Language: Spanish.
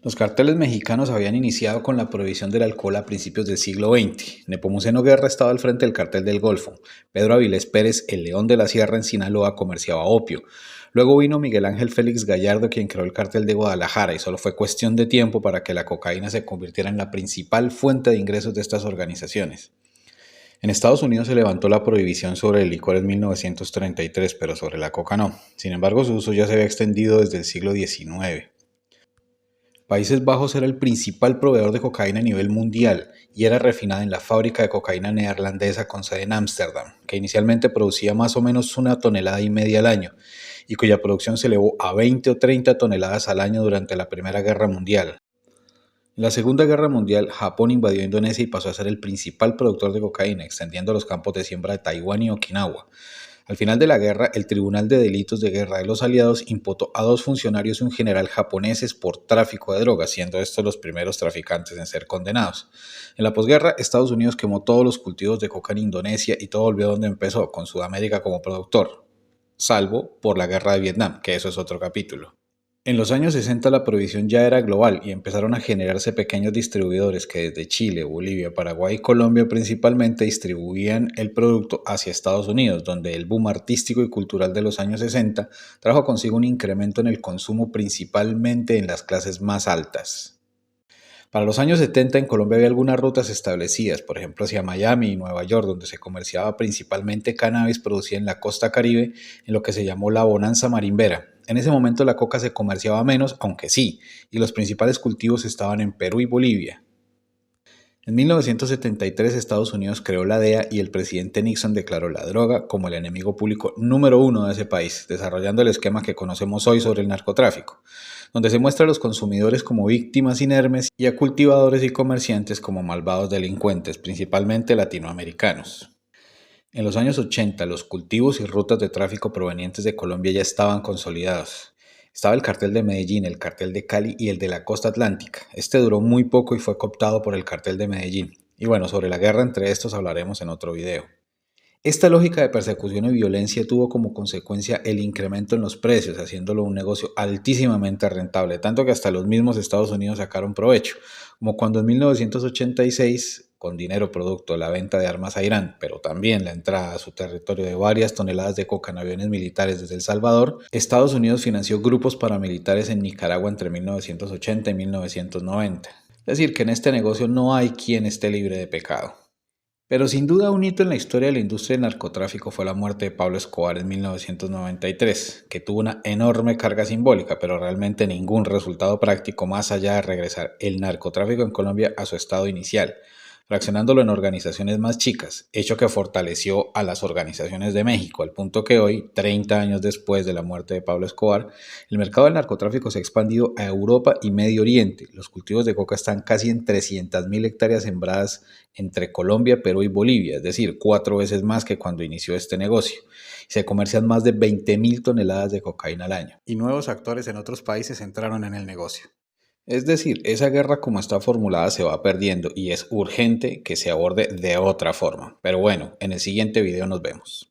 Los carteles mexicanos habían iniciado con la prohibición del alcohol a principios del siglo XX. Nepomuceno Guerra estaba al frente del cartel del Golfo. Pedro Avilés Pérez, el León de la Sierra en Sinaloa, comerciaba opio. Luego vino Miguel Ángel Félix Gallardo, quien creó el cartel de Guadalajara, y solo fue cuestión de tiempo para que la cocaína se convirtiera en la principal fuente de ingresos de estas organizaciones. En Estados Unidos se levantó la prohibición sobre el licor en 1933, pero sobre la coca no. Sin embargo, su uso ya se había extendido desde el siglo XIX. Países Bajos era el principal proveedor de cocaína a nivel mundial y era refinada en la fábrica de cocaína neerlandesa con sede en Ámsterdam, que inicialmente producía más o menos 1,5 toneladas al año y cuya producción se elevó a 20 o 30 toneladas al año durante la Primera Guerra Mundial. En la Segunda Guerra Mundial, Japón invadió Indonesia y pasó a ser el principal productor de cocaína, extendiendo los campos de siembra de Taiwán y Okinawa. Al final de la guerra, el Tribunal de Delitos de Guerra de los Aliados imputó a 2 funcionarios y un general japoneses por tráfico de drogas, siendo estos los primeros traficantes en ser condenados. En la posguerra, Estados Unidos quemó todos los cultivos de coca en Indonesia y todo volvió donde empezó, con Sudamérica como productor, salvo por la guerra de Vietnam, que eso es otro capítulo. En los años 60 la prohibición ya era global y empezaron a generarse pequeños distribuidores que desde Chile, Bolivia, Paraguay y Colombia principalmente distribuían el producto hacia Estados Unidos, donde el boom artístico y cultural de los años 60 trajo consigo un incremento en el consumo principalmente en las clases más altas. Para los años 70 en Colombia había algunas rutas establecidas, por ejemplo hacia Miami y Nueva York, donde se comerciaba principalmente cannabis producida en la costa Caribe, en lo que se llamó la bonanza marimbera. En ese momento la coca se comerciaba menos, aunque sí, y los principales cultivos estaban en Perú y Bolivia. En 1973 Estados Unidos creó la DEA y el presidente Nixon declaró la droga como el enemigo público número uno de ese país, desarrollando el esquema que conocemos hoy sobre el narcotráfico, donde se muestra a los consumidores como víctimas inermes y a cultivadores y comerciantes como malvados delincuentes, principalmente latinoamericanos. En los años 80, los cultivos y rutas de tráfico provenientes de Colombia ya estaban consolidados. Estaba el cartel de Medellín, el cartel de Cali y el de la costa atlántica. Este duró muy poco y fue cooptado por el cartel de Medellín. Y bueno, sobre la guerra entre estos hablaremos en otro video. Esta lógica de persecución y violencia tuvo como consecuencia el incremento en los precios, haciéndolo un negocio altísimamente rentable, tanto que hasta los mismos Estados Unidos sacaron provecho, como cuando en 1986, con dinero producto de la venta de armas a Irán, pero también la entrada a su territorio de varias toneladas de coca en aviones militares desde El Salvador, Estados Unidos financió grupos paramilitares en Nicaragua entre 1980 y 1990. Es decir, que en este negocio no hay quien esté libre de pecado. Pero sin duda un hito en la historia de la industria del narcotráfico fue la muerte de Pablo Escobar en 1993, que tuvo una enorme carga simbólica, pero realmente ningún resultado práctico más allá de regresar el narcotráfico en Colombia a su estado inicial, fraccionándolo en organizaciones más chicas, hecho que fortaleció a las organizaciones de México, al punto que hoy, 30 años después de la muerte de Pablo Escobar, el mercado del narcotráfico se ha expandido a Europa y Medio Oriente. Los cultivos de coca están casi en 300.000 hectáreas sembradas entre Colombia, Perú y Bolivia, es decir, 4 veces más que cuando inició este negocio. Se comercian más de 20.000 toneladas de cocaína al año. Y nuevos actores en otros países entraron en el negocio. Es decir, esa guerra como está formulada se va perdiendo y es urgente que se aborde de otra forma. Pero bueno, en el siguiente video nos vemos.